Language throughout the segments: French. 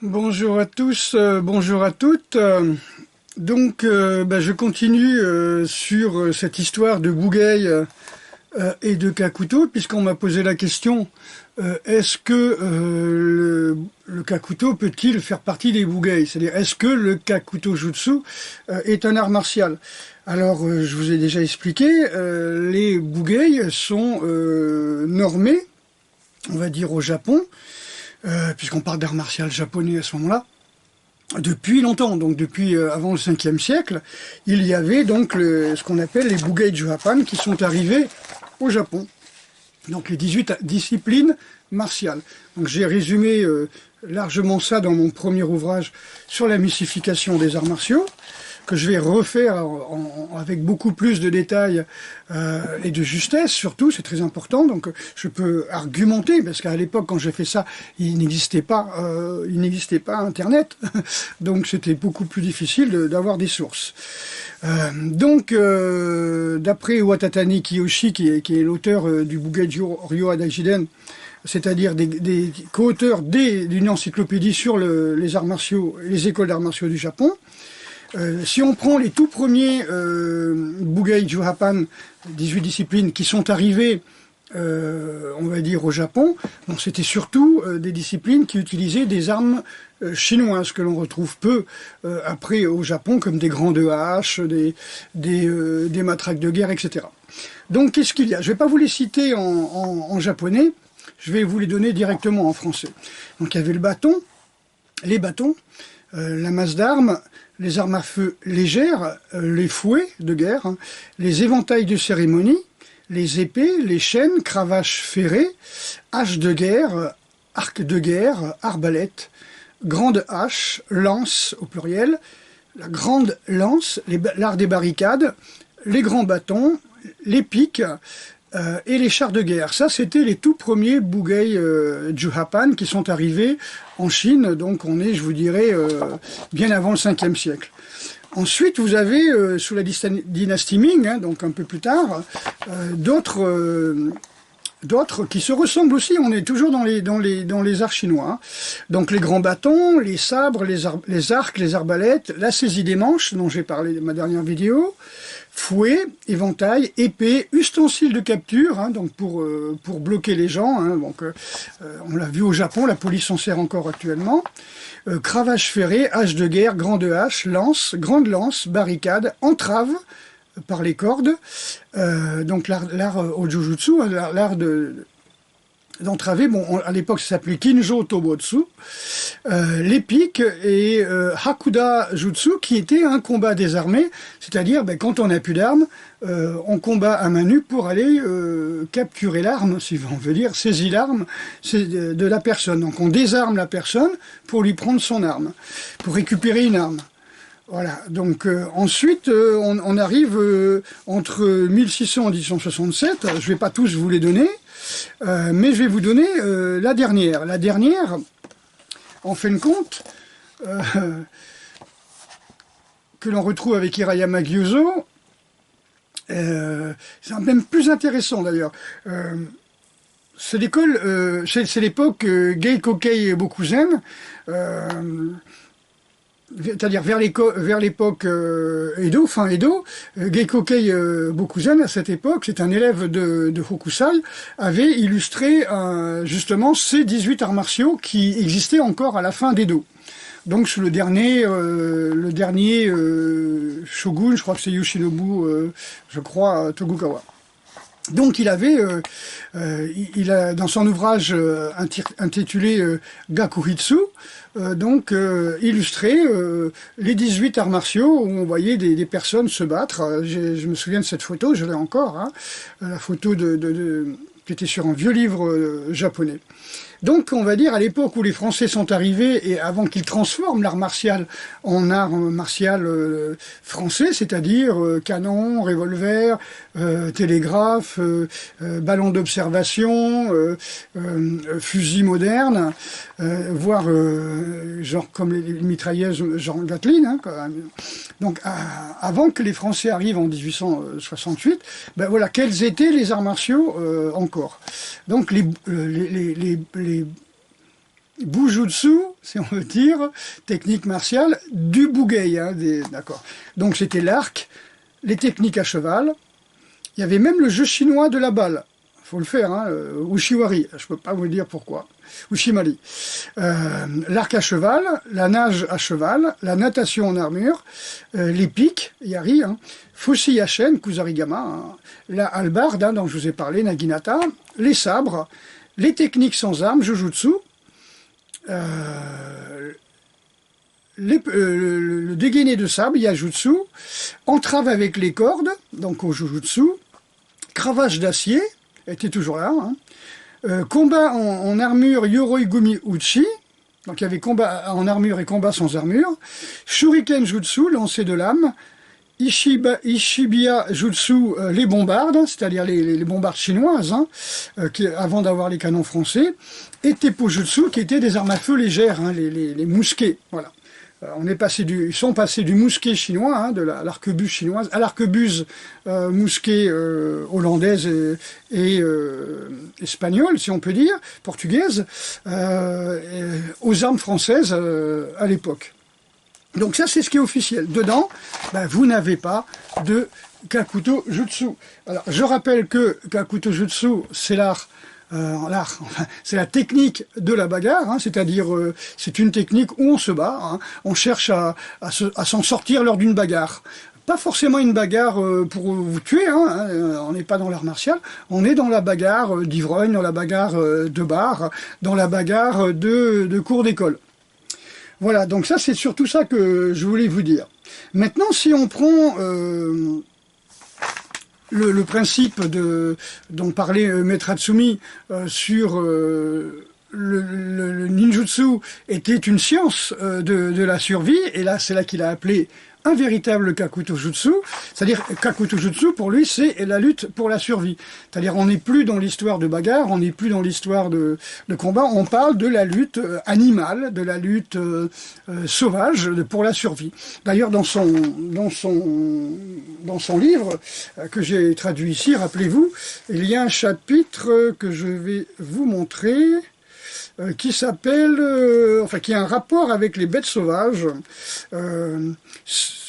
Bonjour à tous, bonjour à toutes. Je continue sur cette histoire de Bougueil et de Kakuto, puisqu'on m'a posé la question est-ce que le Kakuto peut-il faire partie des Bougueil? C'est-à-dire, est-ce que le Kakuto Jutsu est un art martial? Alors, je vous ai déjà expliqué, les Bougueil sont normés, on va dire au Japon, puisqu'on parle d'art martial japonais à ce moment-là, depuis longtemps, donc depuis avant le 5e siècle, il y avait donc ce qu'on appelle les Bougueil Juhapan qui sont arrivés au Japon. Donc les 18 disciplines martiales. Donc j'ai résumé largement ça dans mon premier ouvrage sur la mystification des arts martiaux, que je vais refaire avec beaucoup plus de détails et de justesse, surtout, c'est très important. Donc je peux argumenter, parce qu'à l'époque, quand j'ai fait ça, il n'existait pas Internet, donc c'était beaucoup plus difficile d'avoir des sources. D'après Watatani Kiyoshi, qui est l'auteur du Bougueijū Ryo Adajiden, c'est-à-dire des co-auteurs d'une encyclopédie sur les arts martiaux, les écoles d'arts martiaux du Japon, si on prend les tout premiers Bougueil Juhapan, 18 disciplines qui sont arrivées, on va dire, au Japon, bon, c'était surtout des disciplines qui utilisaient des armes chinoises que l'on retrouve peu après au Japon, comme des grandes haches, des matraques de guerre, etc. Donc qu'est-ce qu'il y a? Je ne vais pas vous les citer en japonais, je vais vous les donner directement en français. Donc il y avait le bâton, les bâtons, la masse d'armes, les armes à feu légères, les fouets de guerre, hein, les éventails de cérémonie, les épées, les chaînes, cravaches ferrées, haches de guerre, arcs de guerre, arbalètes, grandes haches, lances au pluriel, la grande lance, l'art des barricades, les grands bâtons, les piques, et les chars de guerre. Ça, c'était les tout premiers Bougueil Juhapan qui sont arrivés en Chine, donc on est, je vous dirais, bien avant le 5e siècle. Ensuite, vous avez, sous la dynastie Ming, hein, donc un peu plus tard, d'autres qui se ressemblent aussi. On est toujours dans les arts chinois. Hein. Donc les grands bâtons, les sabres, les arcs, les arbalètes, la saisie des manches, dont j'ai parlé dans ma dernière vidéo, fouet, éventail, épée, ustensiles de capture, hein, donc pour bloquer les gens. Hein, donc on l'a vu au Japon, la police s'en sert encore actuellement. Cravache ferrée, hache de guerre, grande hache, lance, grande lance, barricade, entrave par les cordes. Donc l'art au jujutsu, l'art d'entraver, bon, à l'époque ça s'appelait Kinjo Tobotsu, les piques et Hakuda Jutsu, qui était un combat désarmé, c'est-à-dire quand on n'a plus d'armes, on combat à main nue pour aller capturer l'arme, si on veut dire, saisir l'arme de la personne. Donc on désarme la personne pour lui prendre son arme, pour récupérer une arme. Voilà, donc ensuite on arrive entre 1600 et 1867, je ne vais pas tous vous les donner, mais je vais vous donner la dernière. La dernière, en fin de compte, que l'on retrouve avec Hirayama Gyuzo, c'est même plus intéressant d'ailleurs. C'est l'école, c'est l'époque Geikokei Bokuzen, c'est-à-dire vers l'époque Edo, fin Edo, Geikokei Bokuzen, à cette époque, c'est un élève de Hokusai, avait illustré justement ces 18 arts martiaux qui existaient encore à la fin d'Edo. Donc sous le dernier shogun, je crois que c'est Yoshinobu, Tokugawa. Donc il avait, dans son ouvrage intitulé Gakuhitsu, illustré les 18 arts martiaux où on voyait des personnes se battre. Je me souviens de cette photo, je l'ai encore, hein, la photo qui était sur un vieux livre japonais. Donc, on va dire, à l'époque où les Français sont arrivés, et avant qu'ils transforment l'art martial en art martial français, c'est-à-dire canon, revolver, télégraphe, ballon d'observation, fusil moderne, voire genre comme les mitrailleuses genre Gatling. Hein, donc, avant que les Français arrivent en 1868, ben voilà, quels étaient les arts martiaux encore. Donc, Bujutsu, si on veut dire, technique martiale, du bugei, hein, d'accord. Donc c'était l'arc, les techniques à cheval, il y avait même le jeu chinois de la balle, il faut le faire, hein, Ushiwari, je ne peux pas vous dire pourquoi, Ushimari. L'arc à cheval, la nage à cheval, la natation en armure, les piques, yari, hein, Fushi à chaîne, kusarigama, hein, la hallebarde, hein, dont je vous ai parlé, naginata, les sabres, les techniques sans armes, jujutsu, le dégainé de sabre, yajutsu, entrave avec les cordes, donc au jujutsu, cravache d'acier, était toujours là, hein. Combat en armure, yoroi-gumi uchi, donc il y avait combat en armure et combat sans armure, shuriken jutsu, lancer de lame, Ishibiya Jutsu, les bombardes, c'est-à-dire les bombardes chinoises, hein, avant d'avoir les canons français, et Teppo Jutsu, qui étaient des armes à feu légères, hein, les mousquets. Voilà. Ils sont passés du mousquet chinois, hein, de l'arquebuse chinoise, à l'arquebuse mousquet hollandaise et espagnole, si on peut dire, portugaise, aux armes françaises à l'époque. Donc ça, c'est ce qui est officiel. Dedans, ben, vous n'avez pas de Kakuto Jutsu. Alors, je rappelle que Kakuto Jutsu, c'est enfin, c'est la technique de la bagarre, hein, c'est-à-dire c'est une technique où on se bat, hein, on cherche à s'en sortir lors d'une bagarre. Pas forcément une bagarre pour vous tuer, hein, on n'est pas dans l'art martial, on est dans la bagarre d'ivrogne, dans la bagarre de bar, dans la bagarre de cours d'école. Voilà, donc ça c'est surtout ça que je voulais vous dire. Maintenant, si on prend le principe dont parlait Maître Hatsumi sur le ninjutsu était une science de la survie, et là c'est là qu'il a appelé un véritable Kakuto Jutsu, c'est-à-dire Kakuto Jutsu pour lui c'est la lutte pour la survie, c'est-à-dire on n'est plus dans l'histoire de bagarre, on n'est plus dans l'histoire de combat, on parle de la lutte animale, de la lutte sauvage pour la survie. D'ailleurs dans son livre que j'ai traduit ici, rappelez-vous, il y a un chapitre que je vais vous montrer, qui s'appelle, qui a un rapport avec les bêtes sauvages.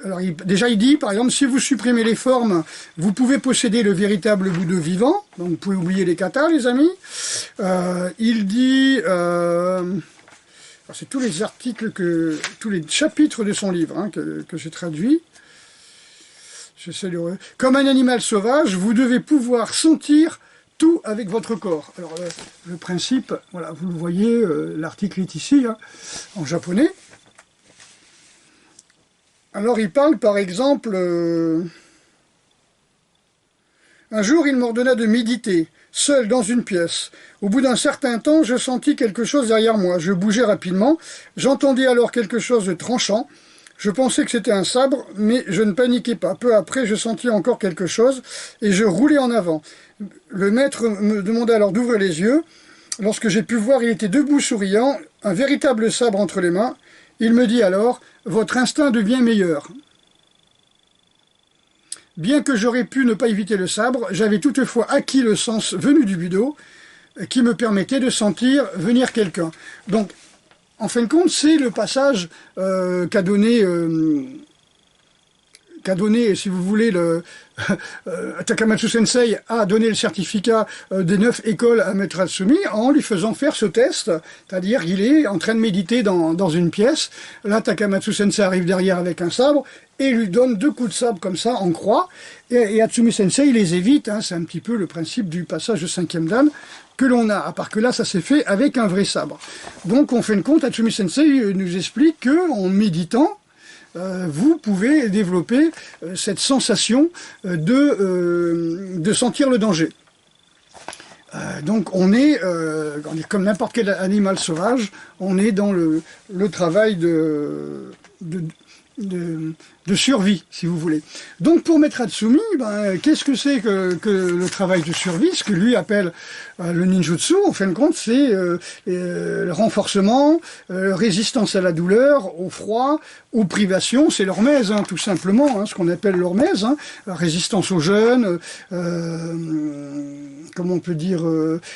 Alors, déjà, il dit, par exemple, si vous supprimez les formes, vous pouvez posséder le véritable Bouddha vivant. Donc, vous pouvez oublier les katas, les amis. Il dit, c'est tous les articles tous les chapitres de son livre hein, que j'ai traduit. Comme un animal sauvage, vous devez pouvoir sentir tout avec votre corps. Alors le principe, voilà, vous le voyez, l'article est ici, hein, en japonais. Alors il parle par exemple, un jour il m'ordonna de méditer, seul dans une pièce. Au bout d'un certain temps, je sentis quelque chose derrière moi. Je bougeais rapidement, j'entendis alors quelque chose de tranchant. Je pensais que c'était un sabre, mais je ne paniquais pas. Peu après, je sentis encore quelque chose et je roulais en avant. Le maître me demanda alors d'ouvrir les yeux. Lorsque j'ai pu voir, il était debout souriant, un véritable sabre entre les mains. Il me dit alors « Votre instinct devient meilleur ». Bien que j'aurais pu ne pas éviter le sabre, j'avais toutefois acquis le sens venu du budo qui me permettait de sentir venir quelqu'un. Donc, en fin de compte, c'est le passage qu'a donné, si vous voulez, Takamatsu Sensei a donné le certificat des 9 écoles à Maître Hatsumi en lui faisant faire ce test, c'est-à-dire qu'il est en train de méditer dans une pièce, là Takamatsu Sensei arrive derrière avec un sabre et lui donne 2 coups de sabre comme ça en croix, et Hatsumi Sensei il les évite, hein, c'est un petit peu le principe du passage de 5e dan que l'on a, à part que là ça s'est fait avec un vrai sabre. Donc en fin de compte, Hatsumi Sensei nous explique qu'en méditant, vous pouvez développer cette sensation de sentir le danger. Donc on est comme n'importe quel animal sauvage, on est dans le travail de survie, si vous voulez. Donc pour Maître Hatsumi, qu'est-ce que c'est que le travail de survie? Ce que lui appelle le ninjutsu, en fin de compte, c'est le renforcement, résistance à la douleur, au froid, aux privations, c'est l'hormèse, hein, tout simplement, hein, ce qu'on appelle l'hormèse, hein, résistance aux jeûnes, comment on peut dire,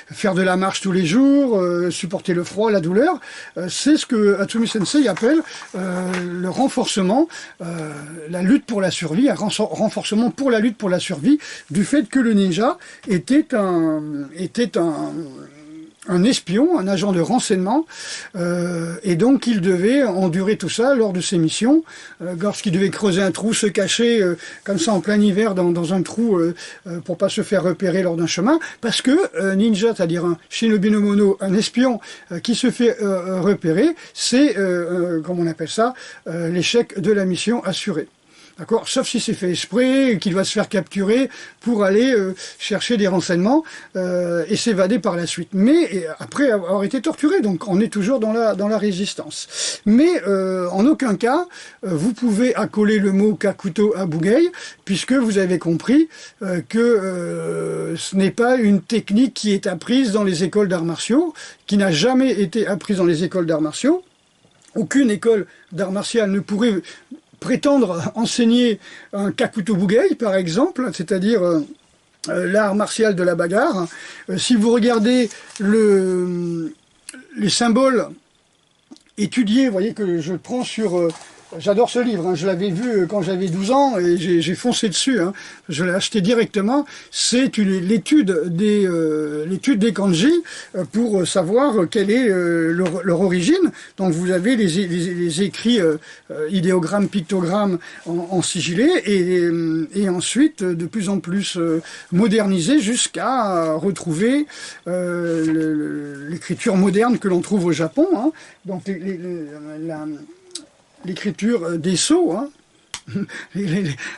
faire de la marche tous les jours, supporter le froid, la douleur, c'est ce que Hatsumi Sensei appelle le renforcement, la lutte pour la survie, un renforcement pour la lutte pour la survie, du fait que le ninja était un espion, un agent de renseignement, et donc il devait endurer tout ça lors de ses missions, lorsqu'il devait creuser un trou, se cacher comme ça en plein hiver dans un trou pour pas se faire repérer lors d'un chemin, parce que ninja, c'est-à-dire un shinobi no mono, un espion qui se fait repérer, c'est, comme on appelle ça, l'échec de la mission assuré. D'accord, sauf si c'est fait exprès, qu'il va se faire capturer pour aller chercher des renseignements et s'évader par la suite. Mais après avoir été torturé, donc on est toujours dans la résistance. Mais en aucun cas, vous pouvez accoler le mot kakuto à Bugei, puisque vous avez compris que ce n'est pas une technique qui est apprise dans les écoles d'arts martiaux, qui n'a jamais été apprise dans les écoles d'arts martiaux. Aucune école d'arts martiaux ne pourrait prétendre enseigner un kakuto bugei, par exemple, c'est-à-dire l'art martial de la bagarre. Si vous regardez les symboles étudiés, vous voyez que je prends sur... J'adore ce livre, hein. Je l'avais vu quand j'avais 12 ans et j'ai foncé dessus, hein. Je l'ai acheté directement. C'est l'étude des kanji pour savoir quelle est leur origine. Donc vous avez les écrits idéogrammes, pictogrammes en sigillé et ensuite de plus en plus modernisés jusqu'à retrouver l'écriture moderne que l'on trouve au Japon, hein. Donc l'écriture des sceaux, hein,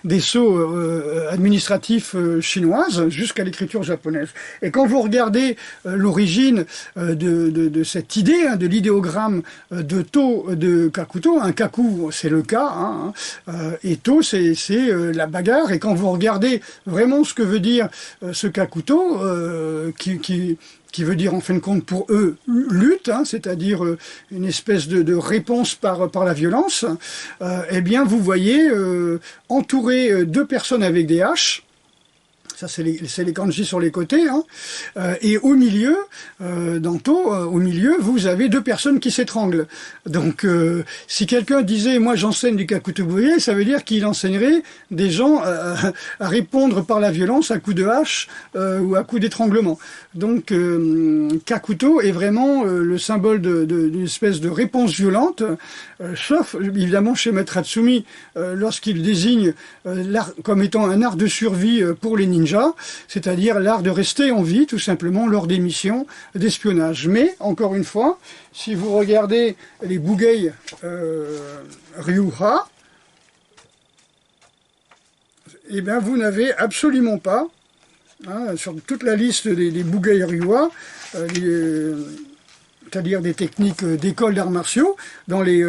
des sceaux administratifs chinoises jusqu'à l'écriture japonaise. Et quand vous regardez l'origine de cette idée, hein, de l'idéogramme de To de Kakuto, un Kaku c'est le Ka, hein, et To c'est la bagarre, et quand vous regardez vraiment ce que veut dire ce Kakuto, qui veut dire en fin de compte pour eux lutte, hein, c'est-à-dire une espèce de réponse par la violence, eh bien vous voyez entourer deux personnes avec des haches. Ça, c'est les kanji sur les côtés, hein. Et au milieu, au milieu, vous avez deux personnes qui s'étranglent. Donc, si quelqu'un disait, moi j'enseigne du kakuto bugei, ça veut dire qu'il enseignerait des gens à répondre par la violence à coups de hache ou à coups d'étranglement. Donc, kakuto est vraiment le symbole d'une espèce de réponse violente, sauf évidemment chez Maître Hatsumi, lorsqu'il désigne l'art comme étant un art de survie pour les ninjas, c'est-à-dire l'art de rester en vie, tout simplement, lors des missions d'espionnage. Mais, encore une fois, si vous regardez les bugei Ryuha, eh bien, vous n'avez absolument pas, hein, sur toute la liste des bugei Ryuha, c'est-à-dire des techniques d'école d'arts martiaux, dans les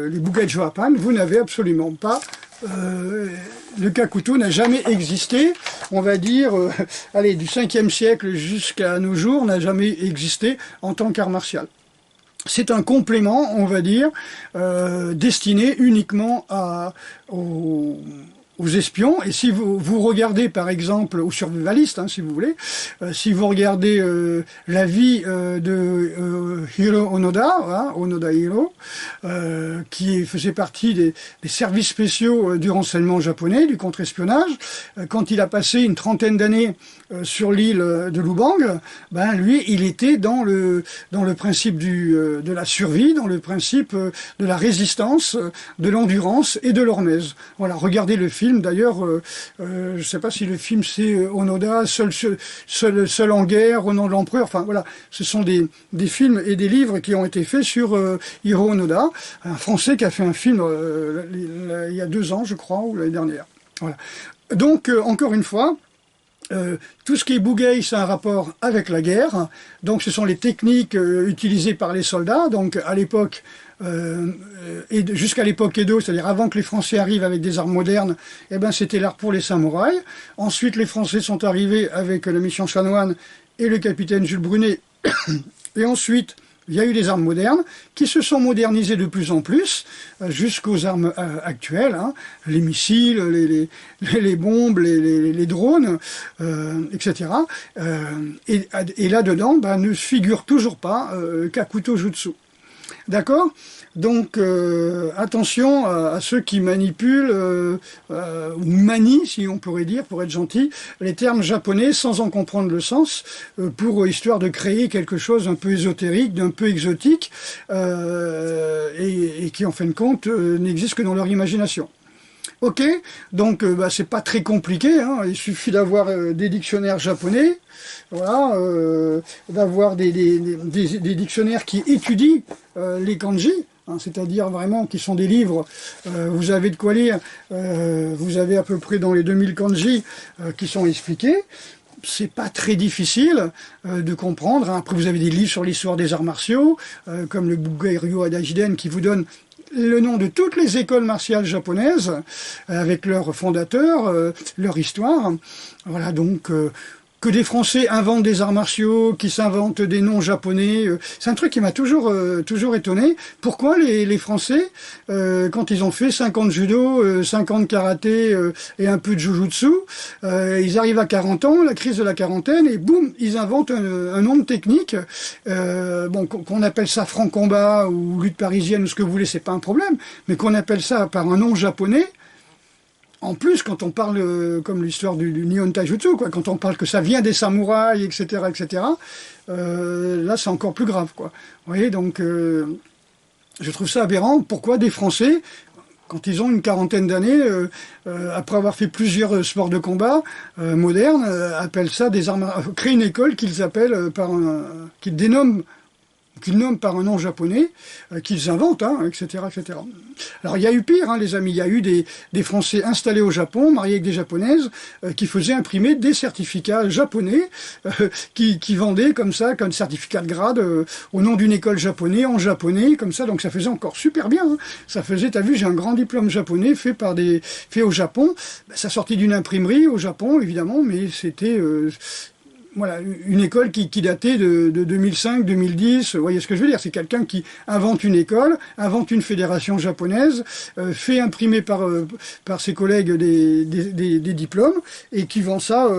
bugei Japan, vous n'avez absolument pas le kakuto n'a jamais existé, on va dire, allez, du 5e siècle jusqu'à nos jours, n'a jamais existé en tant qu'art martial. C'est un complément, on va dire, destiné uniquement aux espions. Et si vous regardez, par exemple, aux survivalistes, hein, si vous voulez, si vous regardez la vie de Hiro Onoda, hein, Onoda Hiro, qui faisait partie des services spéciaux du renseignement japonais, du contre-espionnage, quand il a passé une trentaine d'années sur l'île de Lubang, ben lui, il était dans le principe de la survie, dans le principe de la résistance, de l'endurance et de l'hormèse. Voilà, regardez le film. D'ailleurs, je ne sais pas si le film c'est Onoda, seul en guerre, au nom de l'empereur. Enfin voilà, ce sont des films et des livres qui ont été faits sur Hiro Onoda, un Français qui a fait un film il y a 2 ans, je crois, ou l'année dernière. Voilà. Donc, encore une fois, tout ce qui est bugei, c'est un rapport avec la guerre. Donc, ce sont les techniques utilisées par les soldats. Donc, à l'époque, et jusqu'à l'époque Edo, c'est-à-dire avant que les Français arrivent avec des armes modernes, eh ben c'était l'art pour les samouraïs. Ensuite, les Français sont arrivés avec le mission chanoine et le capitaine Jules Brunet. Et ensuite, il y a eu des armes modernes qui se sont modernisées de plus en plus jusqu'aux armes actuelles, hein, les missiles, les bombes, les drones, etc. Et là-dedans, ne figure toujours pas Kakuto Jutsu. D'accord? Donc, attention à ceux qui manipulent, ou manient, si on pourrait dire, pour être gentil, les termes japonais sans en comprendre le sens, pour histoire de créer quelque chose un peu ésotérique, d'un peu exotique, et qui, en fin de compte, n'existe que dans leur imagination. Ok, donc c'est pas très compliqué, hein, il suffit d'avoir des dictionnaires japonais, voilà, d'avoir des dictionnaires qui étudient les kanji, hein, c'est-à-dire vraiment qui sont des livres, vous avez de quoi lire, vous avez à peu près dans les 2000 kanji qui sont expliqués. C'est pas très difficile de comprendre, hein. Après vous avez des livres sur l'histoire des arts martiaux, comme le Bugei Ryo Adajiden qui vous donne le nom de toutes les écoles martiales japonaises, avec leurs fondateurs, leur histoire. Voilà, donc que des Français inventent des arts martiaux, qui s'inventent des noms japonais, c'est un truc qui m'a toujours étonné. Pourquoi les Français, quand ils ont fait 50 judo, 50 karaté et un peu de jujutsu, ils arrivent à 40 ans, la crise de la quarantaine, et boum, ils inventent un nom de technique, bon, qu'on appelle ça franc combat ou lutte parisienne ou ce que vous voulez, c'est pas un problème, mais qu'on appelle ça par un nom japonais. En plus, quand on parle, comme l'histoire du Nihon Taijutsu, quoi, quand on parle que ça vient des samouraïs, etc., là c'est encore plus grave, quoi. Vous voyez, donc je trouve ça aberrant. Pourquoi des Français, quand ils ont une quarantaine d'années, après avoir fait plusieurs sports de combat modernes, appellent ça des armes, créent une école qu'ils appellent qu'ils dénomment, qu'ils nomment par un nom japonais, qu'ils inventent, hein, etc., etc. Alors il y a eu pire, hein, les amis, il y a eu des Français installés au Japon, mariés avec des Japonaises, qui faisaient imprimer des certificats japonais, qui vendaient comme ça, comme certificat de grade, au nom d'une école japonaise, en japonais, comme ça, donc ça faisait encore super bien, hein. Ça faisait, t'as vu, j'ai un grand diplôme japonais fait au Japon, ça sortait d'une imprimerie au Japon, évidemment, mais c'était... voilà, une école qui datait de 2005, 2010, vous voyez ce que je veux dire, c'est quelqu'un qui invente une école, invente une fédération japonaise, fait imprimer par ses collègues des diplômes, et qui vend ça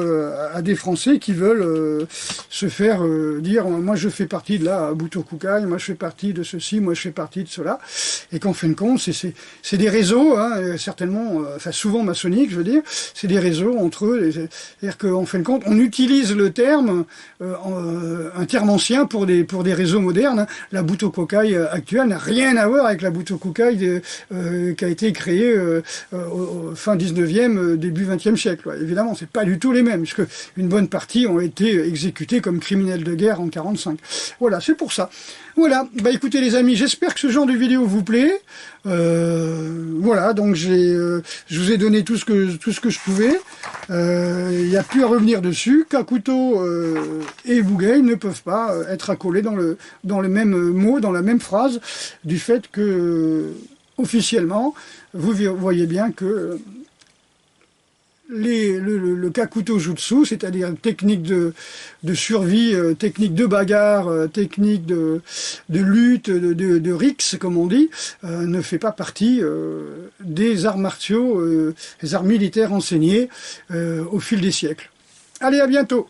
à des Français qui veulent se faire dire, moi je fais partie de la Butokukai, moi je fais partie de ceci, moi je fais partie de cela, et qu'en fin de compte, c'est des réseaux, hein, certainement, enfin souvent maçonniques, je veux dire, c'est des réseaux entre eux, c'est-à-dire qu'en fin de compte, on utilise le terme, un terme ancien pour des réseaux modernes. La Butokukai actuelle n'a rien à voir avec la Butokukai qui a été créée au fin 19e, début 20e siècle. Ouais. Évidemment, c'est pas du tout les mêmes, puisque une bonne partie ont été exécutés comme criminels de guerre en 1945. Voilà, c'est pour ça. Voilà, bah écoutez les amis, j'espère que ce genre de vidéo vous plaît. Voilà, donc je vous ai donné tout ce que je pouvais. Il n'y a plus à revenir dessus. Kakuto et Bugei ne peuvent pas être accolés dans le même mot, dans la même phrase, du fait que officiellement, vous voyez bien que le Kakuto Jutsu, c'est-à-dire technique de survie, technique de bagarre, technique de lutte, de rixe, comme on dit, ne fait pas partie des arts martiaux, des arts militaires enseignés au fil des siècles. Allez, à bientôt!